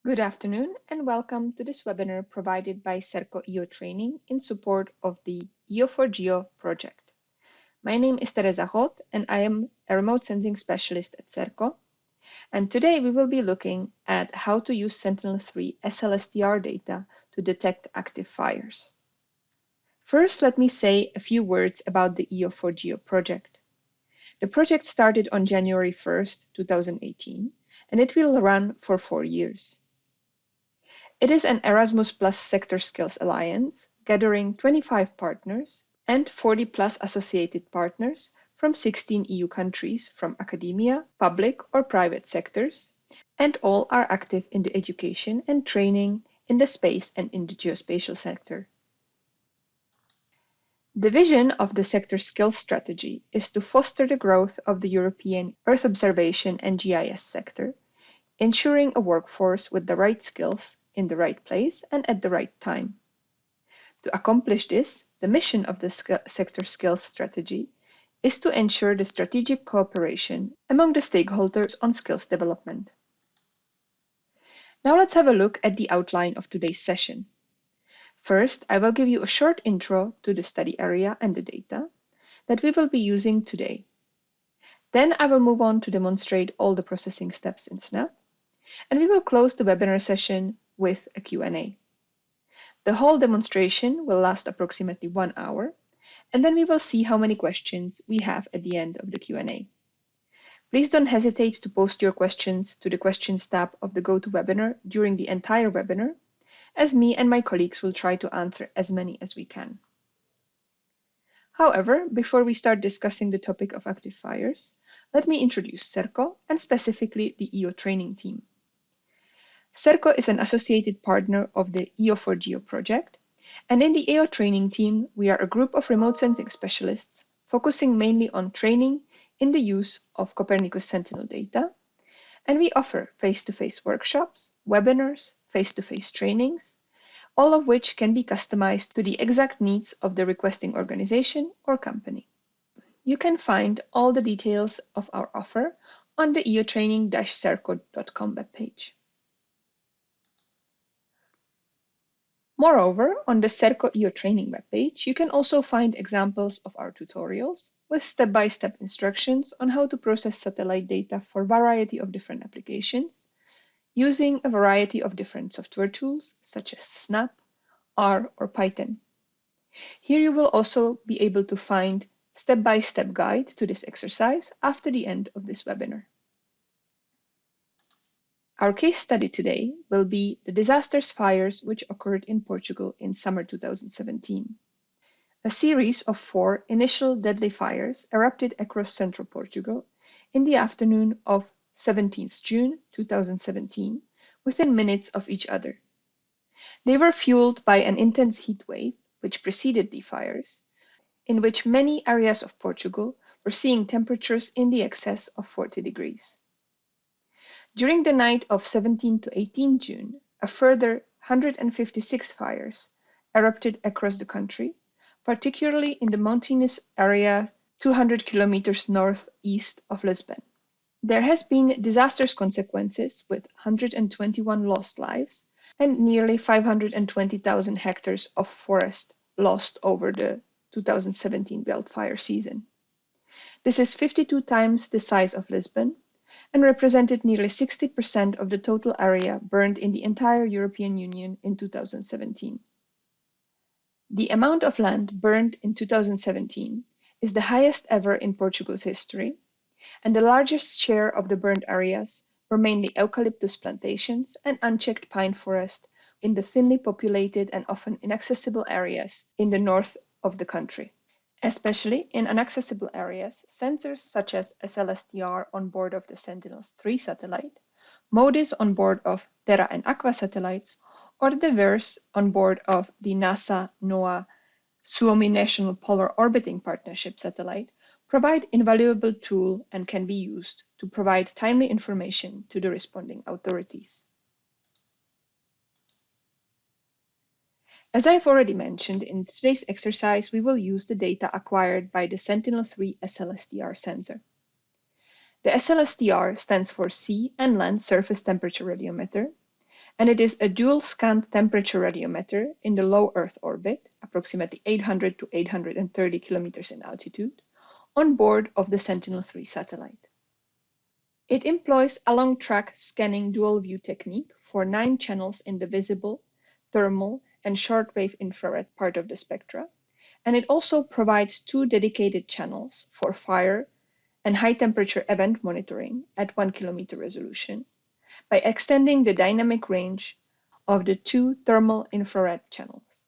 Good afternoon and welcome to this webinar provided by SERCO-EO Training in support of the EO4GEO project. My name is Teresa Roth and I am a remote sensing specialist at SERCO. And today we will be looking at how to use Sentinel-3 SLSTR data to detect active fires. First, let me say a few words about the EO4GEO project. The project started on January 1st, 2018, and it will run for 4 years. It is an Erasmus Plus Sector Skills Alliance, gathering 25 partners and 40 plus associated partners from 16 EU countries from academia, public or private sectors, and all are active in the education and training in the space and in the geospatial sector. The vision of the sector skills strategy is to foster the growth of the European Earth observation and GIS sector, ensuring a workforce with the right skills in the right place and at the right time. To accomplish this, the mission of the sector skills strategy is to ensure the strategic cooperation among the stakeholders on skills development. Now let's have a look at the outline of today's session. First, I will give you a short intro to the study area and the data that we will be using today. Then I will move on to demonstrate all the processing steps in SNAP, and we will close the webinar session with a Q&A. The whole demonstration will last approximately 1 hour, and then we will see how many questions we have at the end of the Q&A. Please don't hesitate to post your questions to the questions tab of the GoToWebinar during the entire webinar, as me and my colleagues will try to answer as many as we can. However, before we start discussing the topic of active fires, let me introduce SERCO and specifically the EO training team. SERCO is an associated partner of the EO4GEO project, and in the EO training team, we are a group of remote sensing specialists focusing mainly on training in the use of Copernicus Sentinel data, and we offer face-to-face workshops, webinars, face-to-face trainings, all of which can be customized to the exact needs of the requesting organization or company. You can find all the details of our offer on the eotraining-serco.com webpage. Moreover, on the SERCO EO training webpage, you can also find examples of our tutorials with step-by-step instructions on how to process satellite data for a variety of different applications, using a variety of different software tools such as SNAP, R, or Python. Here you will also be able to find step-by-step guide to this exercise after the end of this webinar. Our case study today will be the disastrous fires which occurred in Portugal in summer 2017. A series of 4 initial deadly fires erupted across central Portugal in the afternoon of 17th June 2017, within minutes of each other. They were fueled by an intense heat wave which preceded the fires, in which many areas of Portugal were seeing temperatures in the excess of 40 degrees. During the night of 17 to 18 June, a further 156 fires erupted across the country, particularly in the mountainous area 200 kilometers northeast of Lisbon. There has been disastrous consequences with 121 lost lives and nearly 520,000 hectares of forest lost over the 2017 wildfire season. This is 52 times the size of Lisbon and represented nearly 60% of the total area burned in the entire European Union in 2017. The amount of land burned in 2017 is the highest ever in Portugal's history, and the largest share of the burned areas were mainly eucalyptus plantations and unchecked pine forest in the thinly populated and often inaccessible areas in the north of the country. Especially in inaccessible areas, sensors such as SLSTR on board of the Sentinel-3 satellite, MODIS on board of Terra and Aqua satellites, or the VERS on board of the NASA NOAA Suomi National Polar Orbiting Partnership satellite provide invaluable tool and can be used to provide timely information to the responding authorities. As I've already mentioned, in today's exercise, we will use the data acquired by the Sentinel-3 SLSTR sensor. The SLSTR stands for Sea and Land Surface Temperature Radiometer, and it is a dual scanned temperature radiometer in the low Earth orbit, approximately 800 to 830 kilometers in altitude, on board of the Sentinel-3 satellite. It employs a long-track scanning dual-view technique for 9 channels in the visible, thermal, and shortwave infrared part of the spectra, and it also provides 2 dedicated channels for fire and high-temperature event monitoring at 1 kilometer resolution by extending the dynamic range of the 2 thermal infrared channels.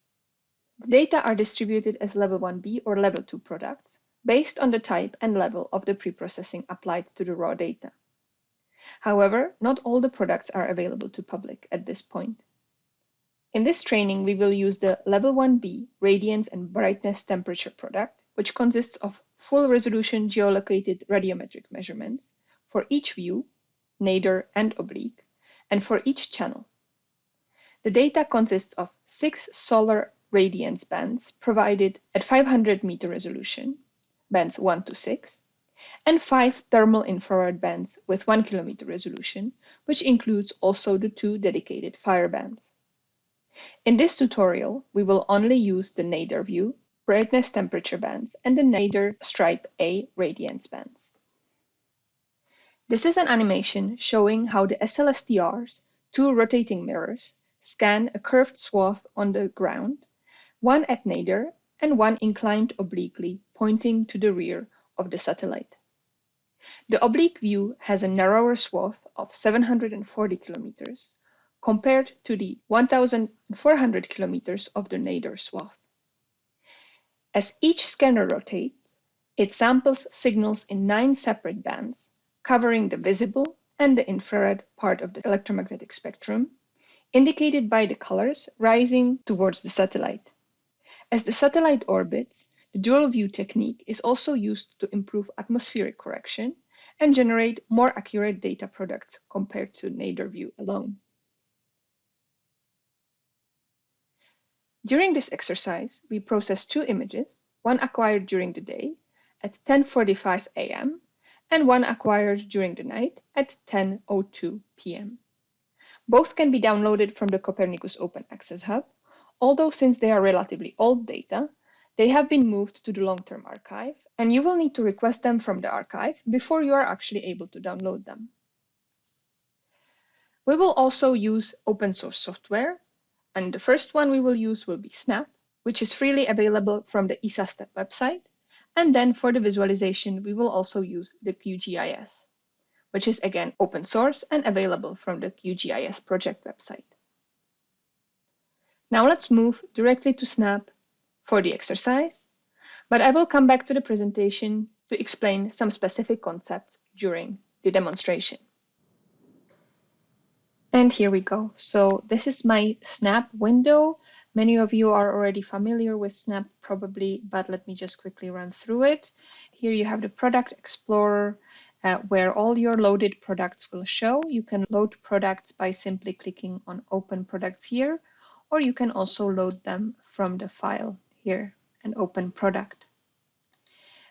The data are distributed as Level 1B or Level 2 products based on the type and level of the preprocessing applied to the raw data. However, not all the products are available to public at this point. In this training, we will use the Level 1B radiance and brightness temperature product, which consists of full resolution geolocated radiometric measurements for each view, nadir and oblique, and for each channel. The data consists of 6 solar radiance bands provided at 500 meter resolution, bands 1 to 6, and 5 thermal infrared bands with 1 kilometer resolution, which includes also the 2 dedicated fire bands. In this tutorial, we will only use the nadir view, brightness temperature bands, and the nadir stripe A radiance bands. This is an animation showing how the SLSTR's 2 rotating mirrors scan a curved swath on the ground, one at nadir and one inclined obliquely, pointing to the rear of the satellite. The oblique view has a narrower swath of 740 kilometers compared to the 1,400 kilometers of the nadir swath. As each scanner rotates, it samples signals in 9 separate bands, covering the visible and the infrared part of the electromagnetic spectrum, indicated by the colors rising towards the satellite. As the satellite orbits, the dual view technique is also used to improve atmospheric correction and generate more accurate data products compared to nadir view alone. During this exercise, we process 2 images, one acquired during the day at 10:45 a.m. and one acquired during the night at 10:02 p.m. Both can be downloaded from the Copernicus Open Access Hub, although since they are relatively old data, they have been moved to the long-term archive, and you will need to request them from the archive before you are actually able to download them. We will also use open source software, and the first one we will use will be SNAP, which is freely available from the ESA SNAP website, and then for the visualization we will also use the QGIS, which is again open source and available from the QGIS project website. Now let's move directly to SNAP for the exercise, but I will come back to the presentation to explain some specific concepts during the demonstration. And here we go. So this is my SNAP window. Many of you are already familiar with SNAP probably, but let me just quickly run through it. Here you have the Product Explorer, where all your loaded products will show. You can load products by simply clicking on Open Products here, or you can also load them from the file here and Open Product.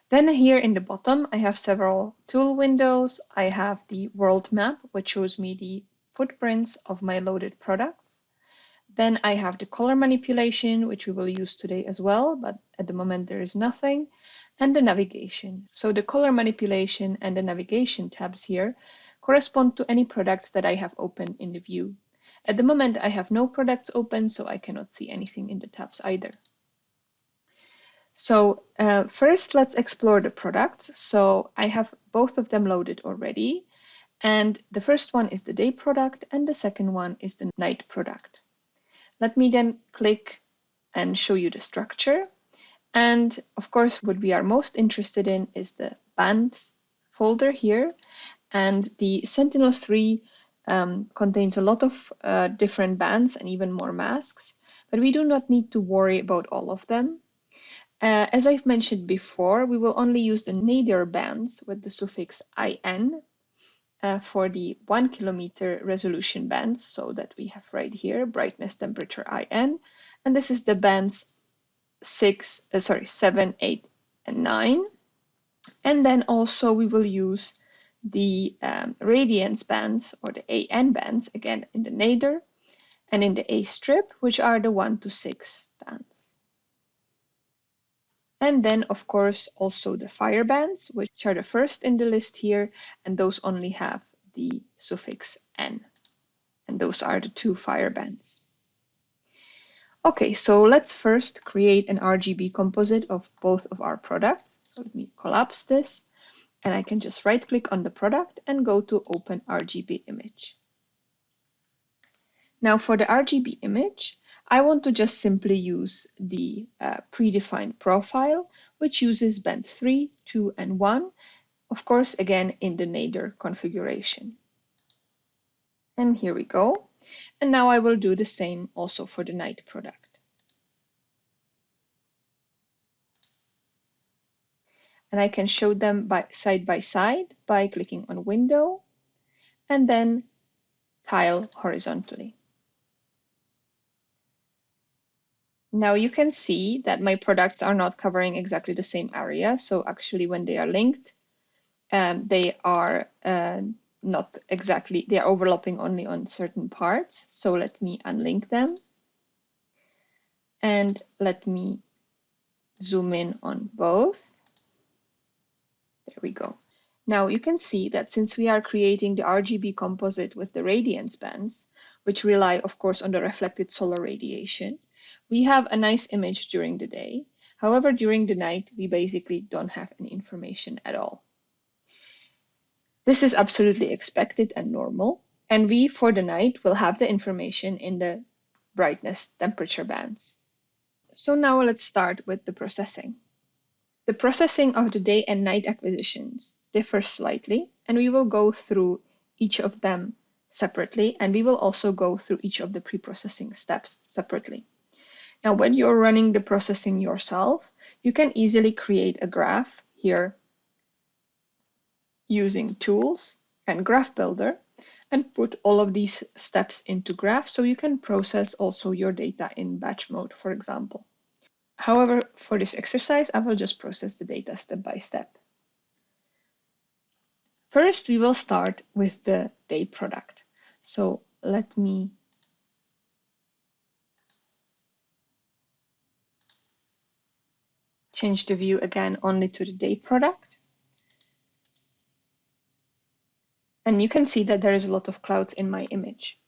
Then here in the bottom, I have several tool windows. I have the world map, which shows me the footprints of my loaded products. Then I have the color manipulation, which we will use today as well, but at the moment there is nothing, and the navigation. So the color manipulation and the navigation tabs here correspond to any products that I have open in the view. At the moment I have no products open, so I cannot see anything in the tabs either. So first let's explore the products. So I have both of them loaded already. And the first one is the day product and the second one is the night product. Let me then click and show you the structure. And of course, what we are most interested in is the bands folder here. And the Sentinel-3 contains a lot of different bands and even more masks, but we do not need to worry about all of them. As I've mentioned before, we will only use the nadir bands with the suffix IN for the 1 kilometer resolution bands, so that we have right here brightness temperature IN, and this is the bands 7, 8, and 9. And then also we will use the radiance bands or the AN bands again in the nadir, and in the A strip, which are the 1 to 6 bands. And then, of course, also the fire bands, which are the first in the list here, and those only have the suffix N. And those are the 2 fire bands. Okay, so let's first create an RGB composite of both of our products. So let me collapse this, and I can just right-click on the product and go to Open RGB Image. Now for the RGB image, I want to just simply use the predefined profile, which uses band 3, 2, and 1, of course, again, in the nadir configuration. And here we go. And now I will do the same also for the night product. And I can show them side by side by clicking on Window and then Tile horizontally. Now you can see that my products are not covering exactly the same area. So actually when they are linked, they are not exactly, they are overlapping only on certain parts. So let me unlink them. And let me zoom in on both. There we go. Now you can see that since we are creating the RGB composite with the radiance bands, which rely, of course, on the reflected solar radiation, we have a nice image during the day. However, during the night, we basically don't have any information at all. This is absolutely expected and normal, and we, for the night, will have the information in the brightness temperature bands. So now let's start with the processing. The processing of the day and night acquisitions differs slightly, and we will go through each of them separately, and we will also go through each of the pre-processing steps separately. Now, when you're running the processing yourself, you can easily create a graph here using Tools and Graph Builder and put all of these steps into graph so you can process also your data in batch mode, for example. However, for this exercise, I will just process the data step by step. First, we will start with the day product. So let me change the view again only to the day product. And you can see that there is a lot of clouds in my image.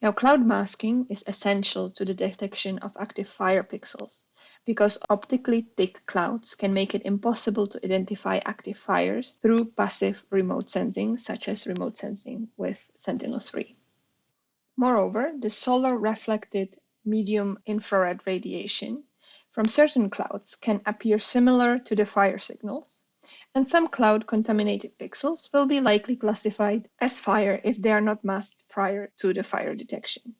Now, cloud masking is essential to the detection of active fire pixels because optically thick clouds can make it impossible to identify active fires through passive remote sensing, such as remote sensing with Sentinel-3. Moreover, the solar reflected medium infrared radiation from certain clouds can appear similar to the fire signals, and some cloud-contaminated pixels will be likely classified as fire if they are not masked prior to the fire detection.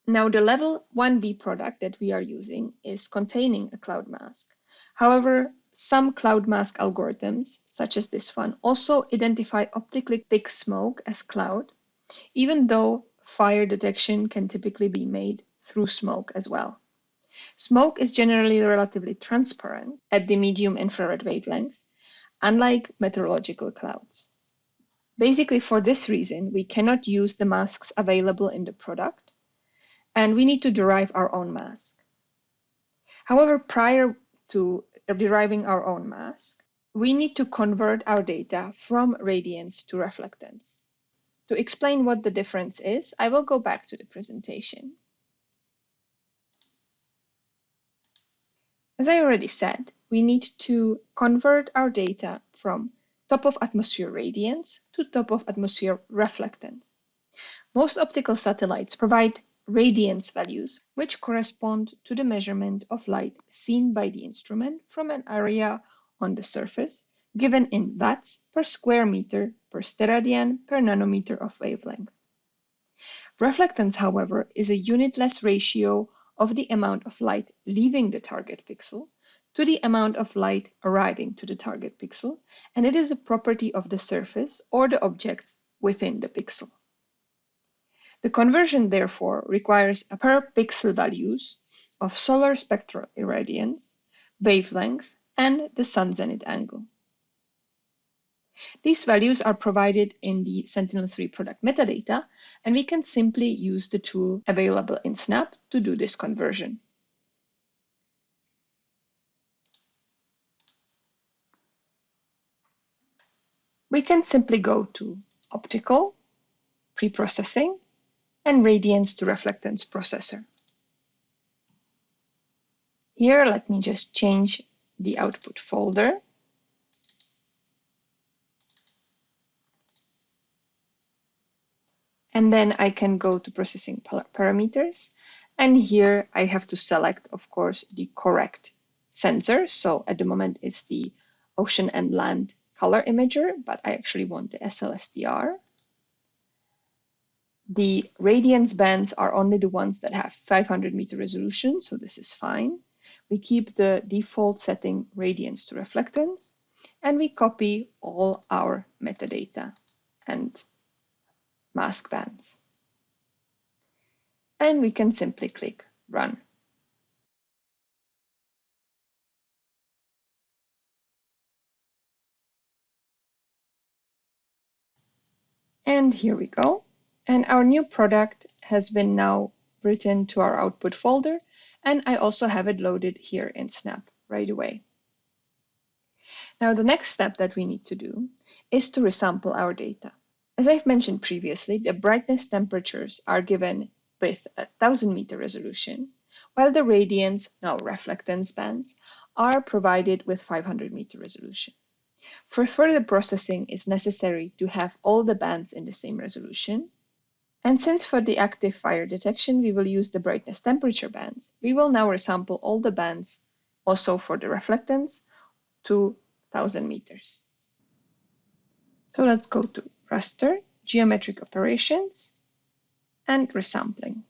Now, the level 1B product that we are using is containing a cloud mask. However, some cloud mask algorithms, such as this one, also identify optically thick smoke as cloud, even though fire detection can typically be made through smoke as well. Smoke is generally relatively transparent at the medium infrared wavelength, unlike meteorological clouds. Basically, for this reason, we cannot use the masks available in the product, and we need to derive our own mask. However, prior to deriving our own mask, we need to convert our data from radiance to reflectance. To explain what the difference is, I will go back to the presentation. As I already said, we need to convert our data from top of atmosphere radiance to top of atmosphere reflectance. Most optical satellites provide radiance values, which correspond to the measurement of light seen by the instrument from an area on the surface, given in watts per square meter per steradian per nanometer of wavelength. Reflectance, however, is a unitless ratio of the amount of light leaving the target pixel to the amount of light arriving to the target pixel, and it is a property of the surface or the objects within the pixel. The conversion, therefore, requires a per pixel values of solar spectral irradiance, wavelength, and the sun zenith angle. These values are provided in the Sentinel-3 product metadata, and we can simply use the tool available in SNAP to do this conversion. We can simply go to Optical, Preprocessing, and Radiance to Reflectance Processor. Here, let me just change the output folder. And then I can go to Processing Parameters. And here I have to select, of course, the correct sensor. So at the moment, it's the Ocean and Land Color Imager, but I actually want the SLSTR. The radiance bands are only the ones that have 500 meter resolution, so this is fine. We keep the default setting radiance to reflectance, and we copy all our metadata and mask bands. And we can simply click Run. And here we go. And our new product has been now written to our output folder, and I also have it loaded here in Snap right away. Now the next step that we need to do is to resample our data. As I've mentioned previously, the brightness temperatures are given with 1000 meter resolution, while the radiance, now reflectance bands, are provided with 500 meter resolution. For further processing, it's necessary to have all the bands in the same resolution. And since for the active fire detection, we will use the brightness temperature bands, we will now resample all the bands also for the reflectance to 1000 meters. So let's go to Raster, Geometric Operations, and Resampling.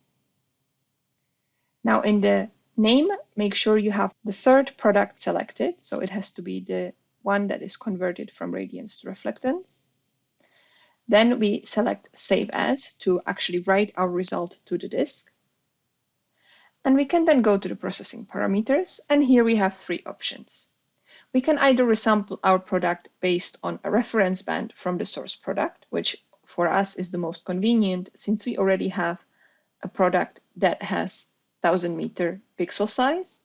Now in the name, make sure you have the third product selected. So it has to be the one that is converted from radiance to reflectance. Then we select Save As to actually write our result to the disk. And we can then go to the processing parameters, and here we have three options. We can either resample our product based on a reference band from the source product, which for us is the most convenient since we already have a product that has 1000 meter pixel size.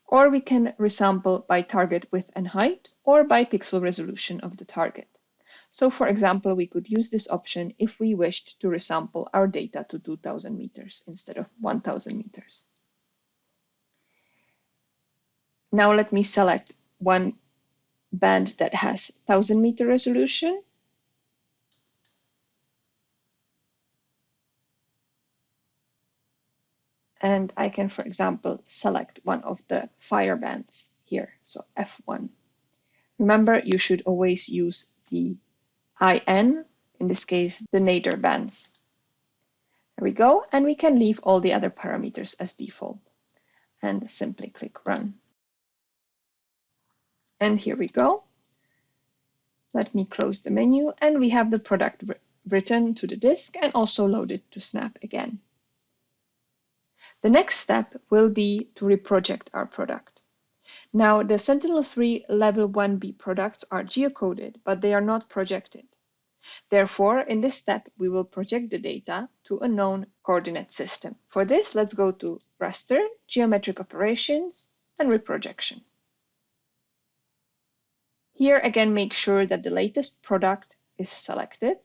Or we can resample by target width and height or by pixel resolution of the target. So for example, we could use this option if we wished to resample our data to 2000 meters instead of 1000 meters. Now let me select one band that has 1000 meter resolution. And I can, for example, select one of the fire bands here, so F1. Remember, you should always use the IN, in this case, the nadir bands. There we go, and we can leave all the other parameters as default and simply click Run. And here we go. Let me close the menu, and we have the product written to the disk and also loaded to Snap again. The next step will be to reproject our product. Now, the Sentinel-3 Level 1B products are geocoded, but they are not projected. Therefore, in this step, we will project the data to a known coordinate system. For this, let's go to Raster, Geometric Operations, and Reprojection. Here again, make sure that the latest product is selected.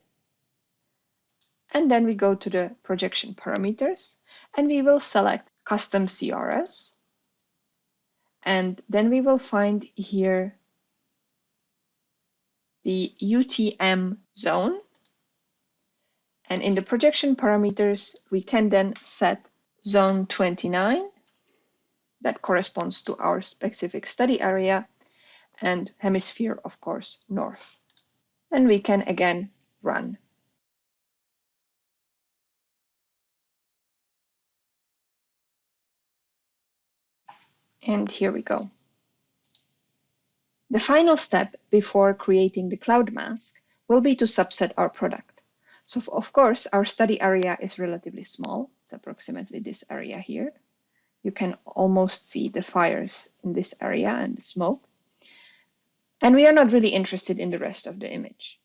And then we go to the projection parameters, and we will select Custom CRS. And then we will find here the UTM zone. And in the projection parameters, we can then set zone 29, that corresponds to our specific study area, and hemisphere, of course, north. And we can again run. And here we go. The final step before creating the cloud mask will be to subset our product. So of course, our study area is relatively small. It's approximately this area here. You can almost see the fires in this area and the smoke. And we are not really interested in the rest of the image.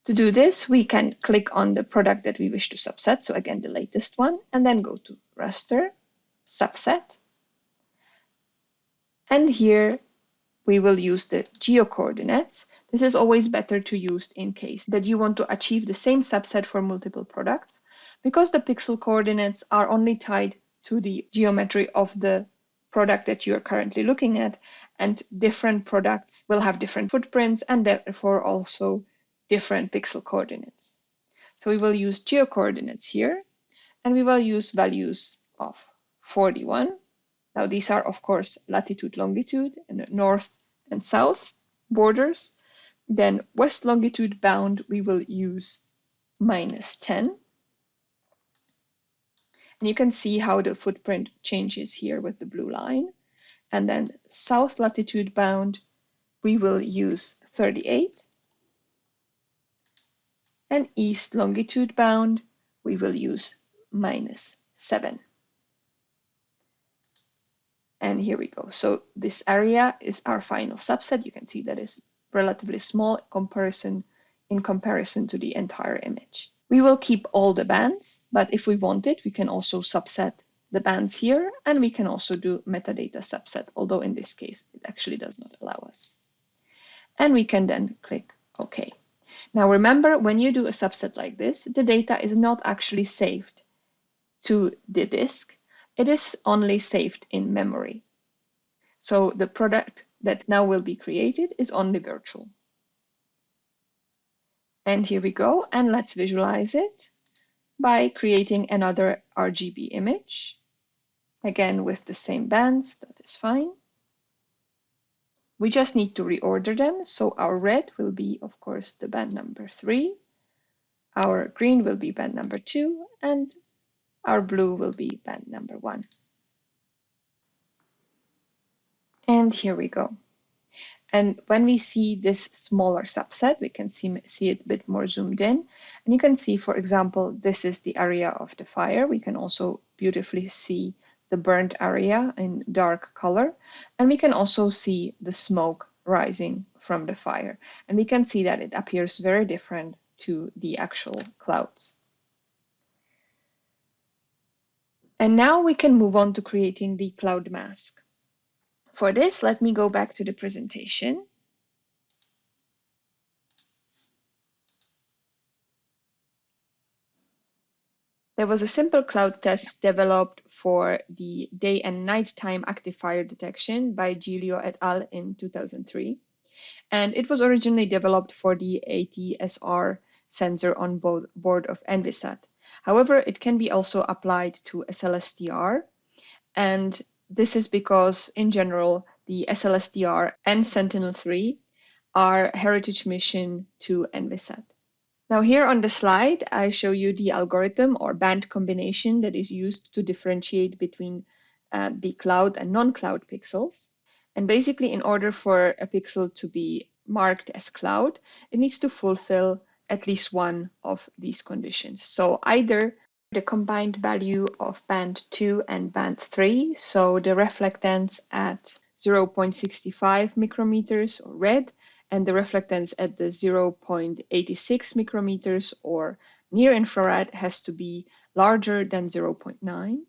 To do this, we can click on the product that we wish to subset, so again the latest one, and then go to Raster, Subset. And here we will use the geo coordinates. This is always better to use in case that you want to achieve the same subset for multiple products, because the pixel coordinates are only tied to the geometry of the product that you are currently looking at, and different products will have different footprints and therefore also different pixel coordinates. So we will use geo coordinates here, and we will use values of 41. Now these are of course latitude, longitude, and north and south borders. Then west longitude bound we will use -10. And you can see how the footprint changes here with the blue line. And then south latitude bound we will use 38. And east longitude bound we will use -7. And here we go. So this area is our final subset. You can see that is relatively small in comparison to the entire image. We will keep all the bands, but if we want it, we can also subset the bands here, and we can also do metadata subset, although in this case, it actually does not allow us. And we can then click OK. Now remember, when you do a subset like this, the data is not actually saved to the disk. It is only saved in memory. So the product that now will be created is only virtual. And here we go, and let's visualize it by creating another RGB image. Again, with the same bands, that is fine. We just need to reorder them. So our red will be, of course, the band number 3. Our green will be band number 2, and our blue will be band number 1. And here we go. And when we see this smaller subset, we can see it a bit more zoomed in. And you can see, for example, this is the area of the fire. We can also beautifully see the burnt area in dark color. And we can also see the smoke rising from the fire. And we can see that it appears very different to the actual clouds. And now we can move on to creating the cloud mask. For this, let me go back to the presentation. There was a simple cloud test developed for the day and nighttime active fire detection by Giglio et al. In 2003. And it was originally developed for the ATSR sensor on board of Envisat. However, it can be also applied to SLSTR. And this is because, in general, the SLSTR and Sentinel-3 are heritage mission to Envisat. Now here on the slide, I show you the algorithm or band combination that is used to differentiate between the cloud and non-cloud pixels. And basically, in order for a pixel to be marked as cloud, it needs to fulfill at least one of these conditions. So either the combined value of band 2 and band 3, so the reflectance at 0.65 micrometers or red, and the reflectance at the 0.86 micrometers or near infrared has to be larger than 0.9.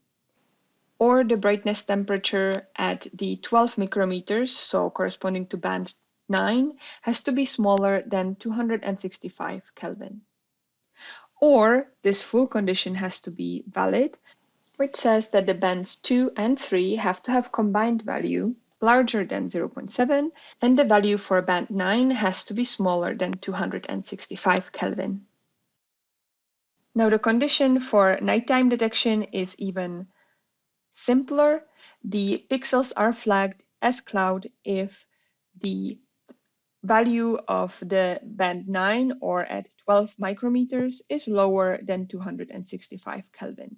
Or the brightness temperature at the 12 micrometers, so corresponding to band 9, has to be smaller than 265 Kelvin. Or this full condition has to be valid, which says that the bands 2 and 3 have to have combined value larger than 0.7, and the value for band 9 has to be smaller than 265 Kelvin. Now the condition for nighttime detection is even simpler. The pixels are flagged as cloud if the value of the band 9 or at 12 micrometers is lower than 265 Kelvin.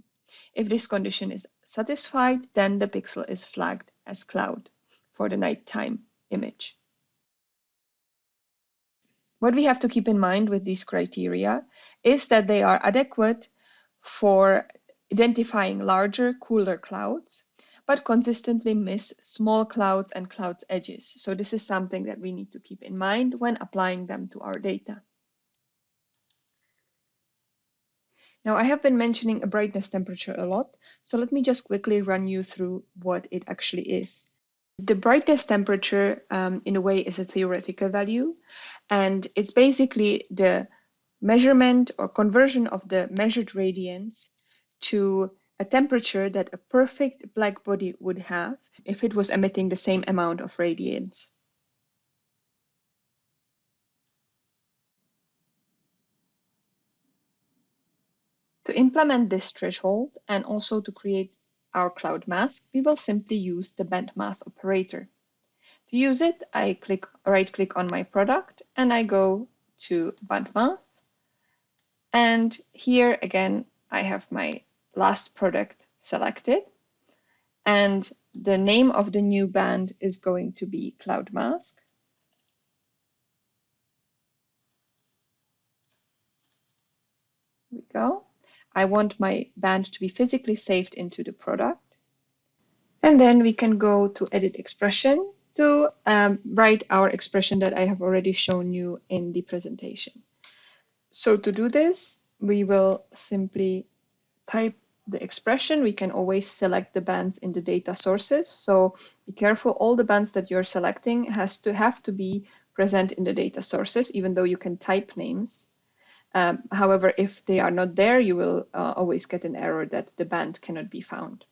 If this condition is satisfied, then the pixel is flagged as cloud for the nighttime image. What we have to keep in mind with these criteria is that they are adequate for identifying larger, cooler clouds, but consistently miss small clouds and clouds edges. So this is something that we need to keep in mind when applying them to our data. Now, I have been mentioning a brightness temperature a lot, so let me just quickly run you through what it actually is. The brightness temperature, in a way, is a theoretical value, and it's basically the measurement or conversion of the measured radiance to a temperature that a perfect black body would have if it was emitting the same amount of radiance. To implement this threshold and also to create our cloud mask, we will simply use the bandmath operator. To use it, I right-click on my product and I go to bandmath. And here again, I have my last product selected. And the name of the new band is going to be Cloud Mask. Here we go. I want my band to be physically saved into the product. And then we can go to Edit Expression to write our expression that I have already shown you in the presentation. So to do this, we will simply type the expression. We can always select the bands in the data sources. So be careful, all the bands that you're selecting have to be present in the data sources, even though you can type names. However, if they are not there, you will always get an error that the band cannot be found.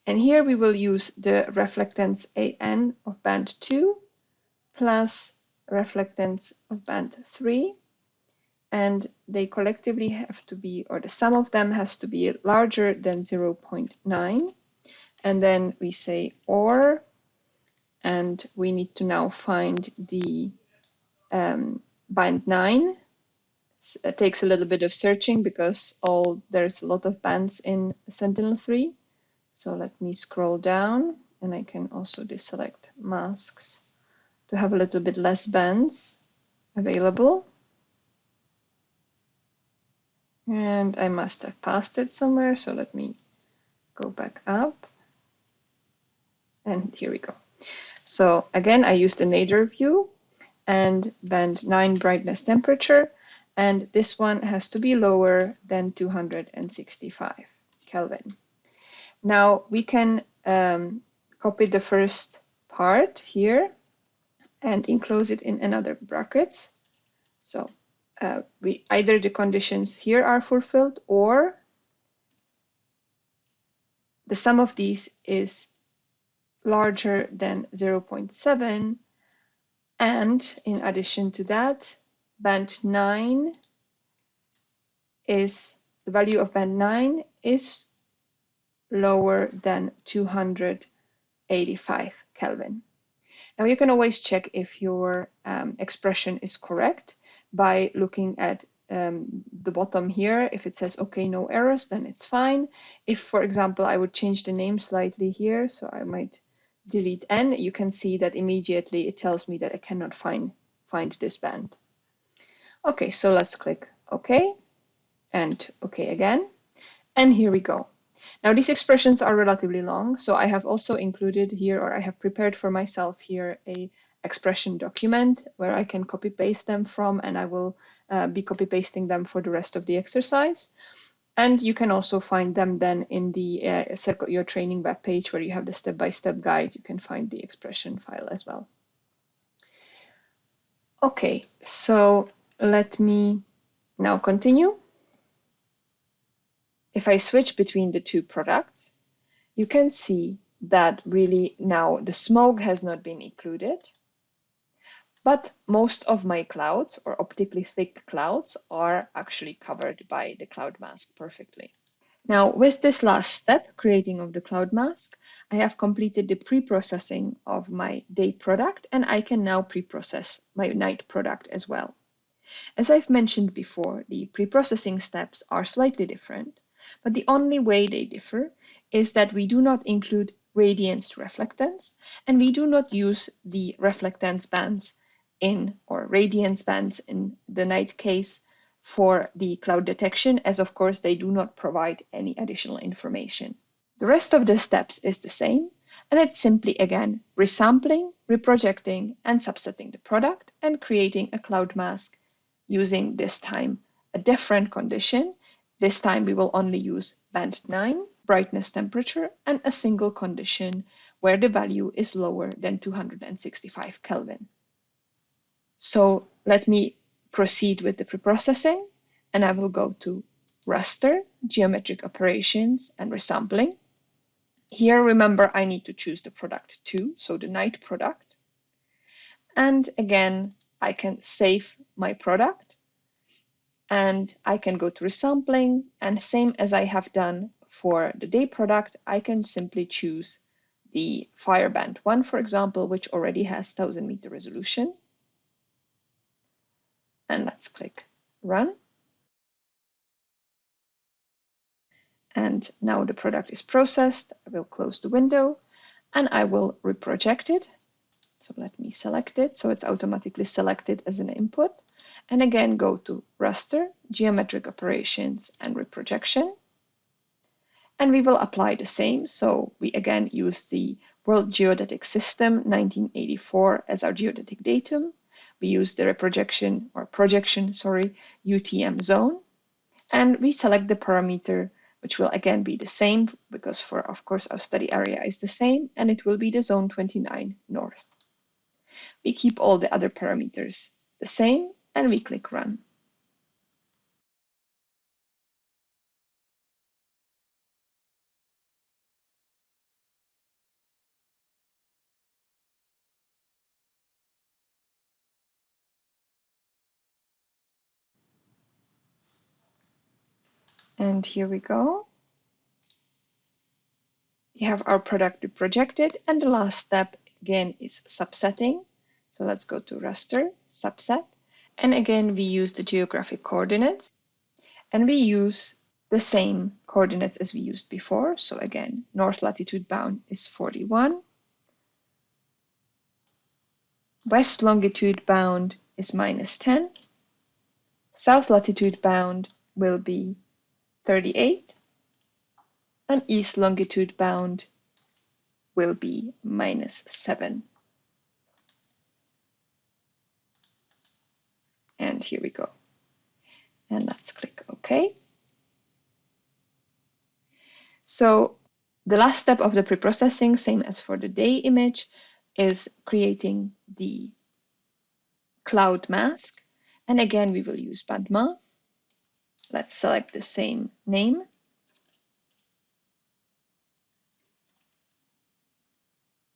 And here we will use the reflectance AN of band 2 plus reflectance of band 3. And they collectively have to be, or the sum of them has to be larger than 0.9. And then we say OR, and we need to now find the band 9. It takes a little bit of searching because there's a lot of bands in Sentinel-3. So let me scroll down, and I can also deselect masks to have a little bit less bands available. And I must have passed it somewhere, so let me go back up. And here we go. So again, I used the nadir view and band 9 brightness temperature, and this one has to be lower than 265 Kelvin. Now we can copy the first part here and enclose it in another bracket. So either the conditions here are fulfilled or the sum of these is larger than 0.7, and in addition to that, band 9 is the value of band 9 is lower than 285 Kelvin. Now you can always check if your expression is correct by looking at the bottom here. If it says okay, no errors, then it's fine. If, for example, I would change the name slightly here, so I might delete N, you can see that immediately it tells me that I cannot find this band. Okay, so let's click OK and OK again. And here we go. Now these expressions are relatively long, so I have also included here, or I have prepared for myself here, a expression document where I can copy paste them from, and I will be copy pasting them for the rest of the exercise. And you can also find them then in the Circle Your Training webpage where you have the step-by-step guide. You can find the expression file as well. Okay, so let me now continue. If I switch between the two products, you can see that really now the smoke has not been included, but most of my clouds, or optically thick clouds, are actually covered by the cloud mask perfectly. Now, with this last step, creating of the cloud mask, I have completed the pre-processing of my day product, and I can now pre-process my night product as well. As I've mentioned before, the pre-processing steps are slightly different, but the only way they differ is that we do not include radiance to reflectance, and we do not use the reflectance bands or radiance bands in the night case for the cloud detection, as of course they do not provide any additional information. The rest of the steps is the same, and it's simply again resampling, reprojecting, and subsetting the product and creating a cloud mask using this time a different condition. This time we will only use band 9, brightness temperature, and a single condition where the value is lower than 265 Kelvin. So let me proceed with the preprocessing, and I will go to raster, geometric operations, and resampling. Here, remember, I need to choose the product 2, so the night product. And again, I can save my product, and I can go to resampling, and same as I have done for the day product, I can simply choose the fire band 1, for example, which already has 1000 meter resolution. And let's click run. And now the product is processed. I will close the window and I will reproject it. So let me select it. So it's automatically selected as an input. And again, go to raster, geometric operations, and reprojection. And we will apply the same. So we again use the World Geodetic System 1984 as our geodetic datum. We use the projection UTM zone. And we select the parameter, which will again be the same because of course our study area is the same, and it will be the zone 29 north. We keep all the other parameters the same and we click run. And here we go. We have our product projected, and the last step again is subsetting. So let's go to raster, subset, and again we use the geographic coordinates, and we use the same coordinates as we used before. So again, north latitude bound is 41, west longitude bound is -10, south latitude bound will be 38, and east longitude bound will be -7. And here we go. And let's click OK. So the last step of the preprocessing, same as for the day image, is creating the cloud mask. And again, we will use band math. Let's select the same name.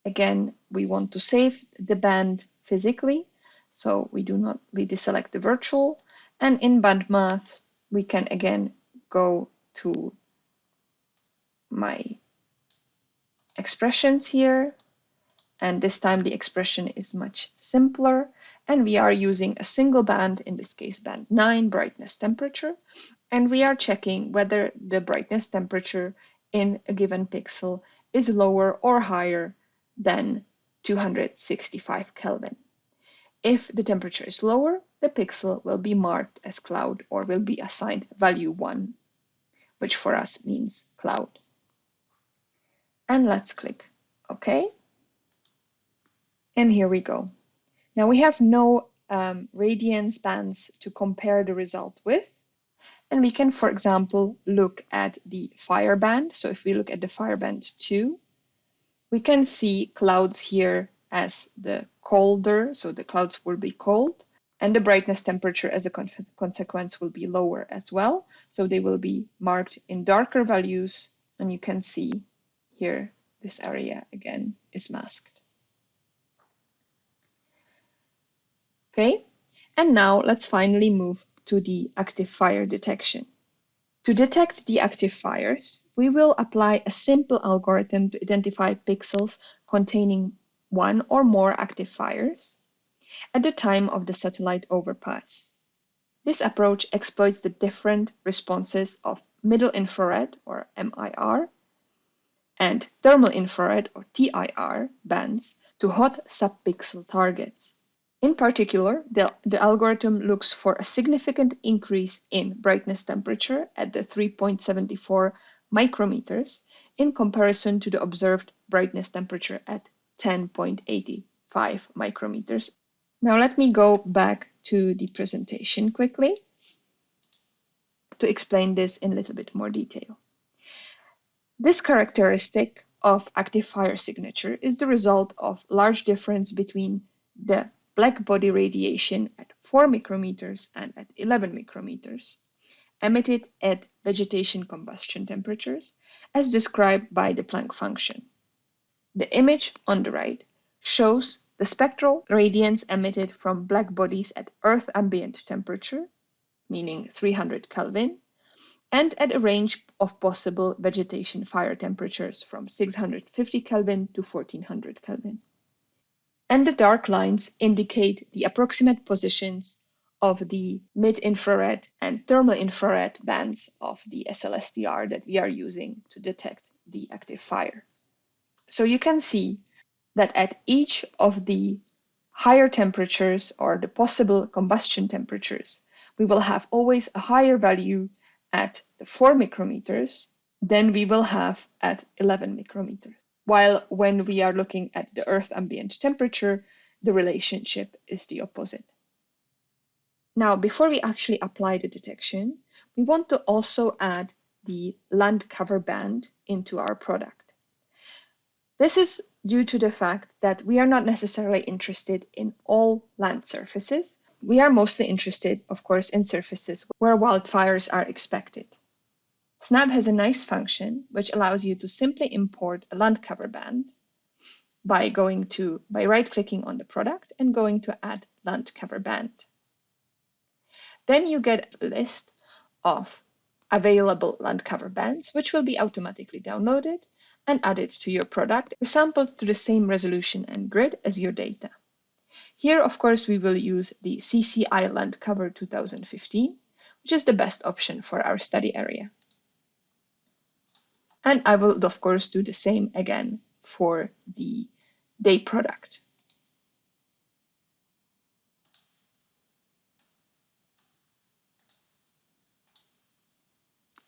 Again, we want to save the band physically, so we deselect the virtual. And in band math, we can again go to my expressions here. And this time the expression is much simpler. And we are using a single band, in this case band 9, brightness temperature. And we are checking whether the brightness temperature in a given pixel is lower or higher than 265 Kelvin. If the temperature is lower, the pixel will be marked as cloud or will be assigned value 1, which for us means cloud. And let's click OK. And here we go. Now we have no radiance bands to compare the result with. And we can, for example, look at the fire band. So if we look at the fire band 2, we can see clouds here as the colder, so the clouds will be cold, and the brightness temperature as a consequence will be lower as well. So they will be marked in darker values, and you can see here this area again is masked. Okay, and now let's finally move to the active fire detection. To detect the active fires, we will apply a simple algorithm to identify pixels containing one or more active fires at the time of the satellite overpass. This approach exploits the different responses of middle infrared, or MIR, and thermal infrared, or TIR, bands to hot subpixel targets. In particular, the algorithm looks for a significant increase in brightness temperature at the 3.74 micrometers in comparison to the observed brightness temperature at 10.85 micrometers. Now let me go back to the presentation quickly to explain this in a little bit more detail. This characteristic of active fire signature is the result of large difference between the black body radiation at 4 micrometers and at 11 micrometers, emitted at vegetation combustion temperatures, as described by the Planck function. The image on the right shows the spectral radiance emitted from black bodies at Earth ambient temperature, meaning 300 Kelvin, and at a range of possible vegetation fire temperatures from 650 Kelvin to 1400 Kelvin. And the dark lines indicate the approximate positions of the mid-infrared and thermal infrared bands of the SLSTR that we are using to detect the active fire. So you can see that at each of the higher temperatures or the possible combustion temperatures, we will have always a higher value at the 4 micrometers than we will have at 11 micrometers. While when we are looking at the Earth ambient temperature, the relationship is the opposite. Now, before we actually apply the detection, we want to also add the land cover band into our product. This is due to the fact that we are not necessarily interested in all land surfaces. We are mostly interested, of course, in surfaces where wildfires are expected. SNAP has a nice function which allows you to simply import a land cover band by right-clicking on the product and going to Add Land Cover Band. Then you get a list of available land cover bands, which will be automatically downloaded and added to your product, sampled to the same resolution and grid as your data. Here, of course, we will use the CCI Land Cover 2015, which is the best option for our study area. And I will, of course, do the same again for the day product.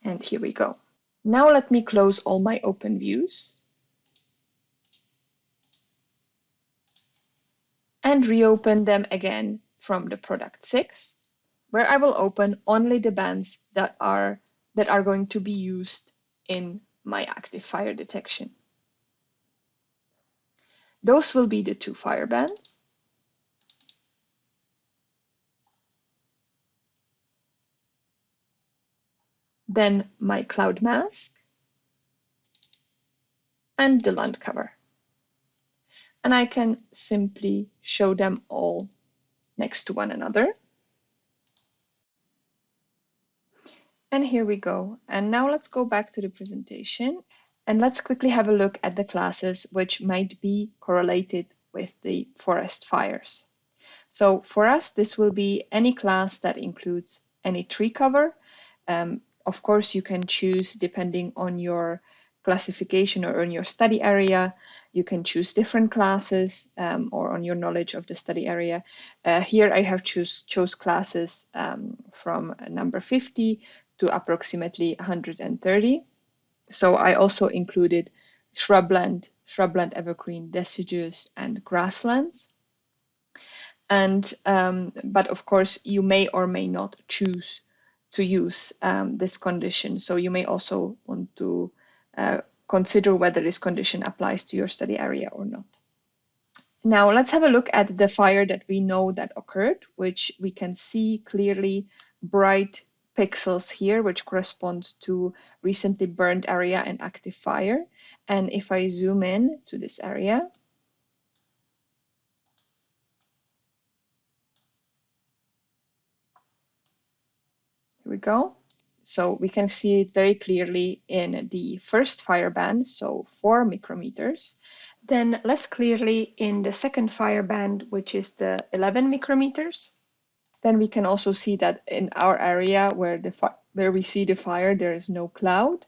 And here we go. Now let me close all my open views and reopen them again from the product 6, where I will open only the bands that are going to be used in my active fire detection. Those will be the 2 fire bands, then my cloud mask, and the land cover. And I can simply show them all next to one another. And here we go. And now let's go back to the presentation and let's quickly have a look at the classes which might be correlated with the forest fires. So for us, this will be any class that includes any tree cover. Of course, you can choose depending on your classification or on your study area. You can choose different classes or on your knowledge of the study area. Here I have chose classes from number 50 to approximately 130. So I also included shrubland, evergreen, deciduous, and grasslands. And but of course, you may or may not choose to use this condition. So you may also want to consider whether this condition applies to your study area or not. Now let's have a look at the fire that we know that occurred, which we can see clearly bright pixels here, which correspond to recently burned area and active fire. And if I zoom in to this area, here we go. So we can see it very clearly in the first fire band, so 4 micrometers. Then less clearly in the second fire band, which is the 11 micrometers. Then we can also see that in our area where we see the fire, there is no cloud.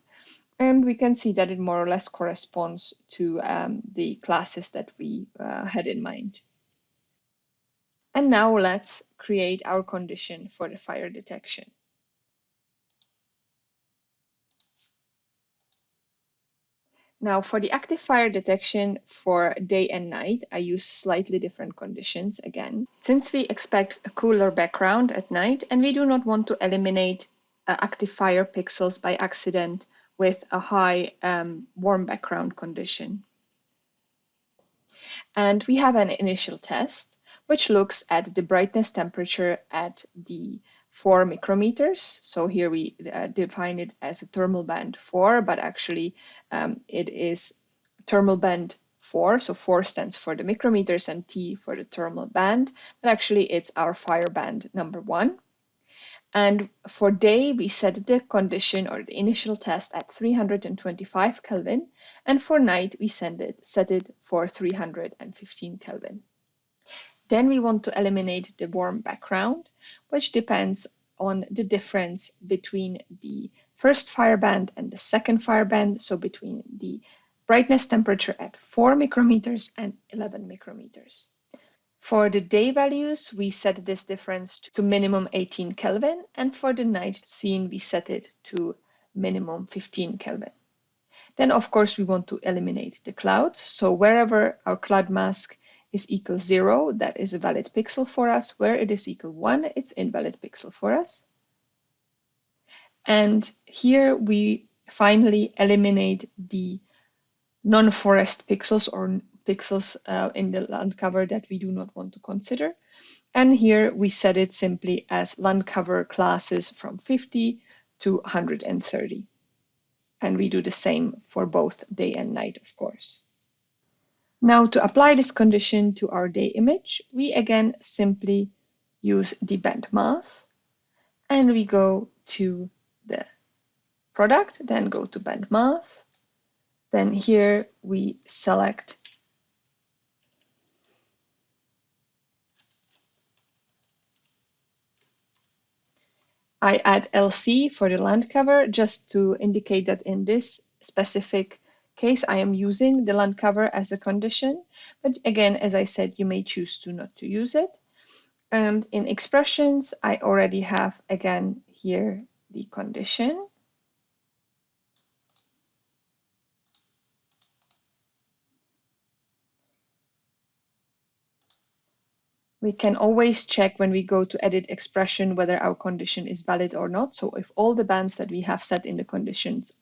And we can see that it more or less corresponds to the classes that we had in mind. And now let's create our condition for the fire detection. Now for the active fire detection for day and night, I use slightly different conditions again. Since we expect a cooler background at night and we do not want to eliminate active fire pixels by accident with a high warm background condition. And we have an initial test which looks at the brightness temperature at the 4 micrometers. So here we define it as a thermal band 4, but actually it is thermal band 4. So 4 stands for the micrometers and T for the thermal band, but actually it's our fire band number 1. And for day, we set the condition or the initial test at 325 Kelvin, and for night, we set it for 315 Kelvin. Then we want to eliminate the warm background, which depends on the difference between the first fire band and the second fire band, so between the brightness temperature at 4 micrometers and 11 micrometers. For the day values, we set this difference to minimum 18 Kelvin, and for the night scene, we set it to minimum 15 Kelvin. Then, of course, we want to eliminate the clouds. So wherever our cloud mask is equal 0, that is a valid pixel for us. Where it is equal 1, it's invalid pixel for us. And here we finally eliminate the non-forest pixels or pixels in the land cover that we do not want to consider. And here we set it simply as land cover classes from 50 to 130. And we do the same for both day and night, of course. Now to apply this condition to our day image, we again simply use the band math and we go to the product, then go to band math. Then here we select I add LC for the land cover just to indicate that in this specific case I am using the land cover as a condition. But again, as I said, you may choose to not to use it. And in expressions, I already have again here the condition. We can always check when we go to edit expression whether our condition is valid or not. So if all the bands that we have set in the conditions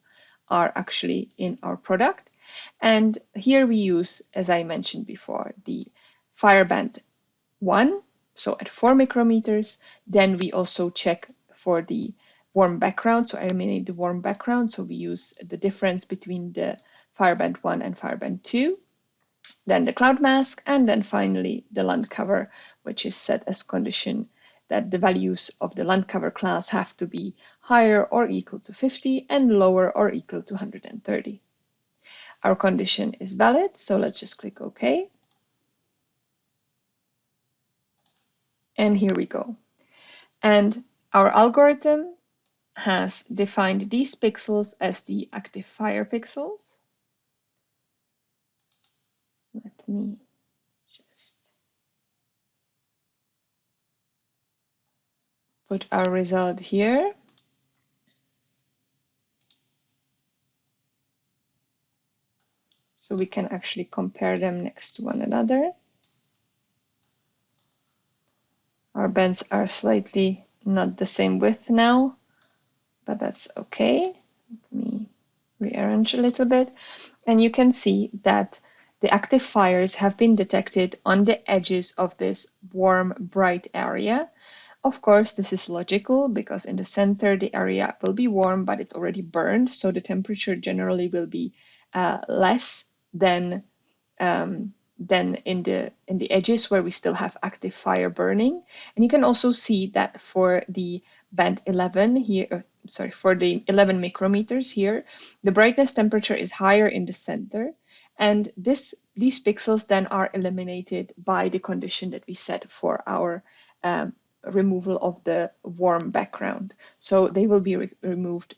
are actually in our product. And here we use, as I mentioned before, the fire band 1, so at 4 micrometers. Then we also check for the warm background, so I eliminate the warm background. So we use the difference between the fire band 1 and fire band 2. Then the cloud mask, and then finally the land cover, which is set as condition that the values of the land cover class have to be higher or equal to 50 and lower or equal to 130. Our condition is valid, so let's just click OK. And here we go. And our algorithm has defined these pixels as the active fire pixels. Let me just put our result here. So we can actually compare them next to one another. Our bands are slightly not the same width now, but that's okay. Let me rearrange a little bit. And you can see that the active fires have been detected on the edges of this warm, bright area. Of course, this is logical because in the center, the area will be warm, but it's already burned. So the temperature generally will be less than in the edges where we still have active fire burning. And you can also see that for the band 11 here, for the 11 micrometers here, the brightness temperature is higher in the center. And these pixels then are eliminated by the condition that we set for our removal of the warm background. So they will be removed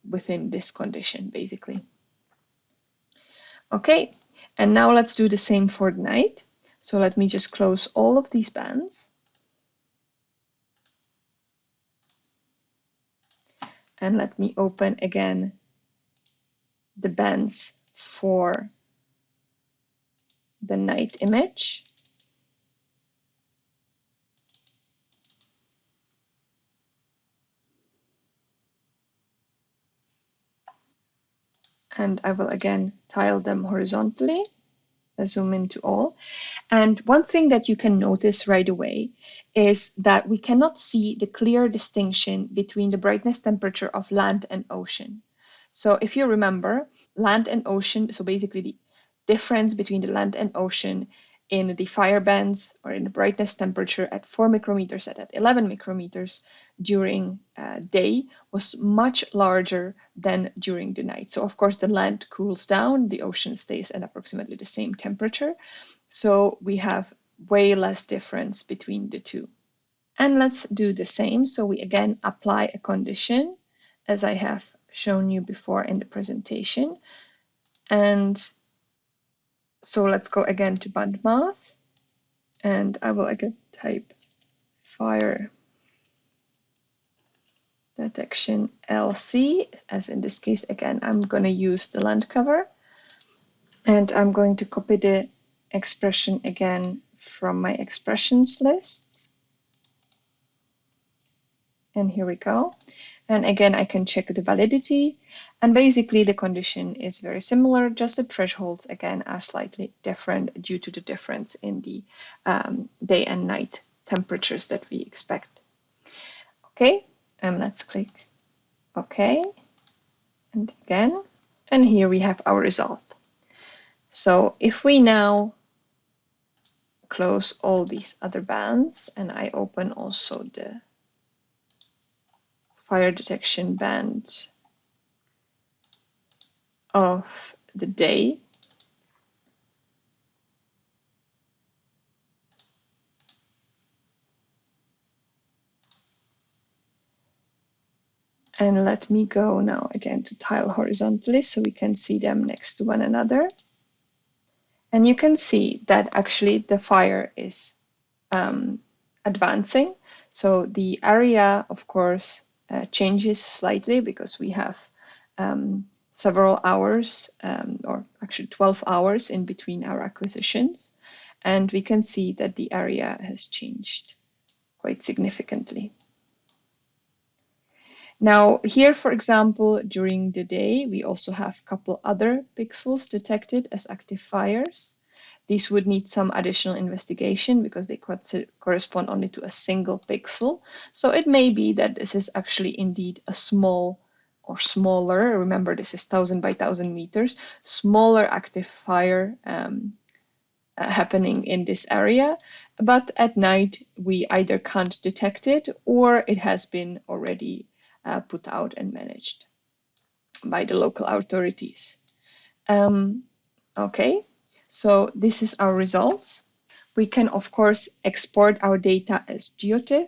within this condition, basically. Okay, and now let's do the same for the night. So let me just close all of these bands. And let me open again the bands for the night image. And I will again tile them horizontally, zoom into all. And one thing that you can notice right away is that we cannot see the clear distinction between the brightness temperature of land and ocean. So if you remember, land and ocean, so basically the difference between the land and ocean in the fire bands or in the brightness temperature at 4 micrometers and at 11 micrometers during day was much larger than during the night. So of course the land cools down, the ocean stays at approximately the same temperature. So we have way less difference between the two. And let's do the same. So we again apply a condition as I have shown you before in the presentation. And so let's go again to band math. And I will again type fire detection LC, as in this case, again, I'm going to use the land cover. And I'm going to copy the expression again from my expressions lists. And here we go. And again, I can check the validity. And basically, the condition is very similar, just the thresholds, again, are slightly different due to the difference in the day and night temperatures that we expect. Okay, and let's click OK. And again, and here we have our result. So if we now close all these other bands, and I open also the fire detection band of the day, and let me go now again to tile horizontally so we can see them next to one another. And you can see that actually the fire is advancing. So the area, of course, changes slightly because we have several hours, or actually 12 hours in between our acquisitions. And we can see that the area has changed quite significantly. Now here, for example, during the day, we also have a couple other pixels detected as active fires. These would need some additional investigation because they correspond only to a single pixel. So it may be that this is actually indeed a small or smaller, remember this is 1000 by 1000 meters, smaller active fire happening in this area. But at night, we either can't detect it or it has been already put out and managed by the local authorities. Okay, so this is our results. We can, of course, export our data as GeoTIFF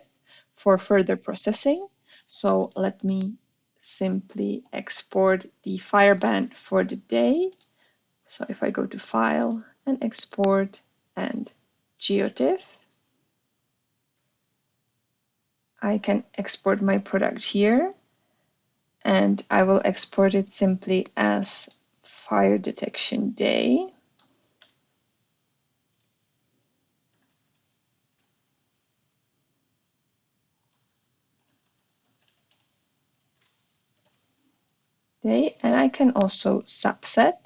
for further processing. So let me simply export the fire band for the day. So if I go to File and Export and GeoTIFF, I can export my product here, and I will export it simply as fire detection day. And I can also subset.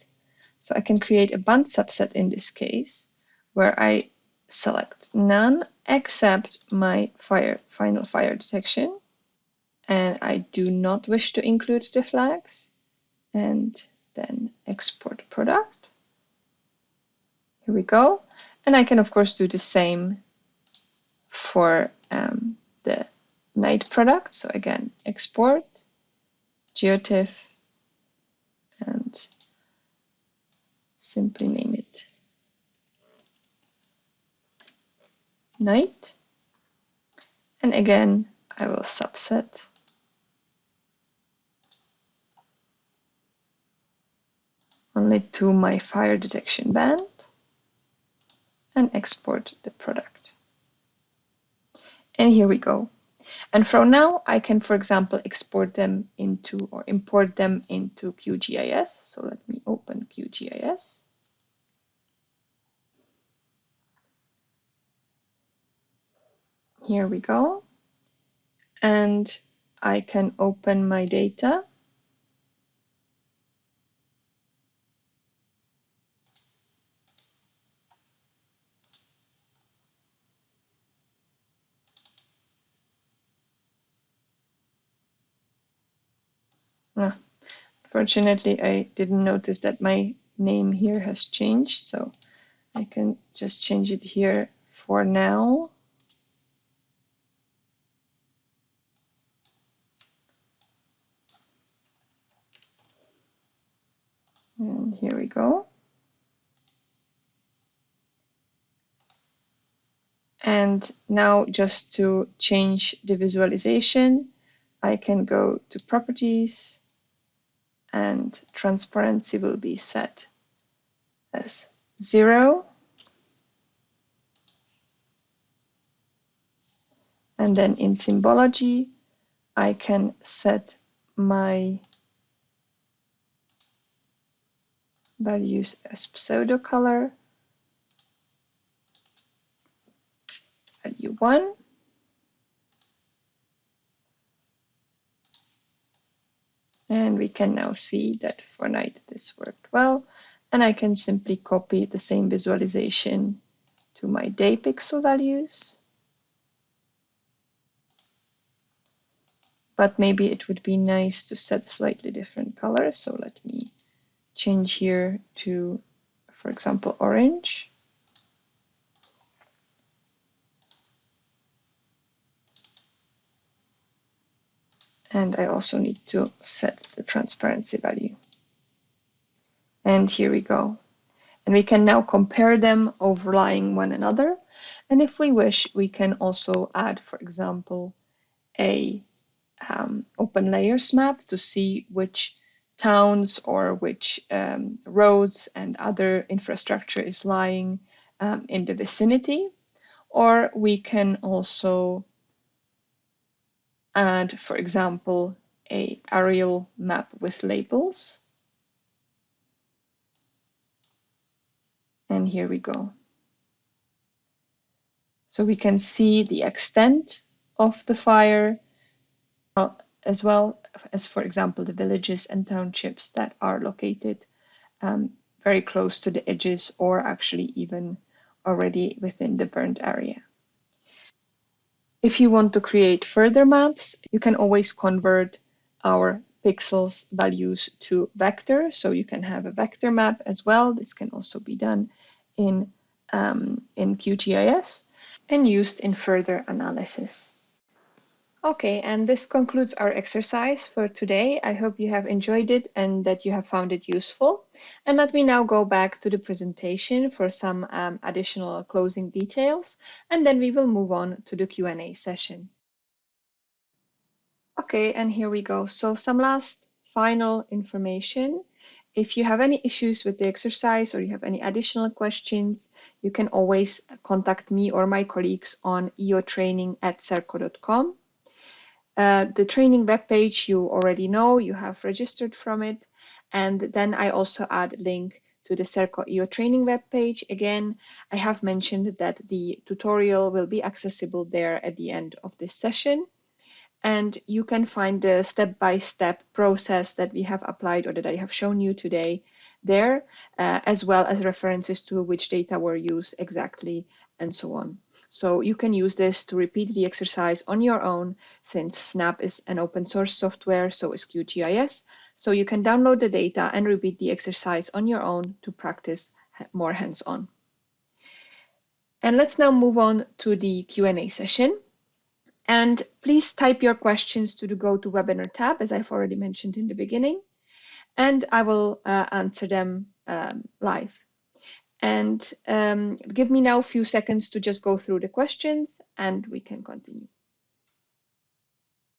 So I can create a band subset in this case, where I select none except my final fire detection. And I do not wish to include the flags. And then export product. Here we go. And I can, of course, do the same for the night product. So again, export, GeoTIFF, and simply name it night. And again, I will subset only to my fire detection band and export the product. And here we go. And from now, I can, for example, export them into or import them into QGIS. So let me open QGIS. Here we go. And I can open my data. Fortunately, I didn't notice that my name here has changed, so I can just change it here for now. And here we go. And now just to change the visualization, I can go to Properties, and transparency will be set as 0. And then in symbology, I can set my values as pseudo color, value 1. And we can now see that for night this worked well. And I can simply copy the same visualization to my day pixel values. But maybe it would be nice to set slightly different colors. So let me change here to, for example, orange. And I also need to set the transparency value. And here we go. And we can now compare them overlying one another. And if we wish, we can also add, for example, a open layers map to see which towns or which roads and other infrastructure is lying in the vicinity. Or we can also add, for example, an aerial map with labels. And here we go. So we can see the extent of the fire, as well as, for example, the villages and townships that are located very close to the edges or actually even already within the burned area. If you want to create further maps, you can always convert our pixels values to vector. So you can have a vector map as well. This can also be done in QGIS and used in further analysis. Okay, and this concludes our exercise for today. I hope you have enjoyed it and that you have found it useful. And let me now go back to the presentation for some additional closing details, and then we will move on to the Q&A session. Okay, and here we go. So some last final information. If you have any issues with the exercise or you have any additional questions, you can always contact me or my colleagues on eotraining@serco.com. The training webpage you already know, you have registered from it. And then I also add a link to the Serco EO training webpage. Again, I have mentioned that the tutorial will be accessible there at the end of this session. And you can find the step-by-step process that we have applied or that I have shown you today there, as well as references to which data were used exactly and so on. So you can use this to repeat the exercise on your own, since SNAP is an open source software, so is QGIS. So you can download the data and repeat the exercise on your own to practice more hands-on. And let's now move on to the Q&A session. And please type your questions to the GoToWebinar tab, as I've already mentioned in the beginning, and I will answer them live. And give me now a few seconds to just go through the questions and we can continue.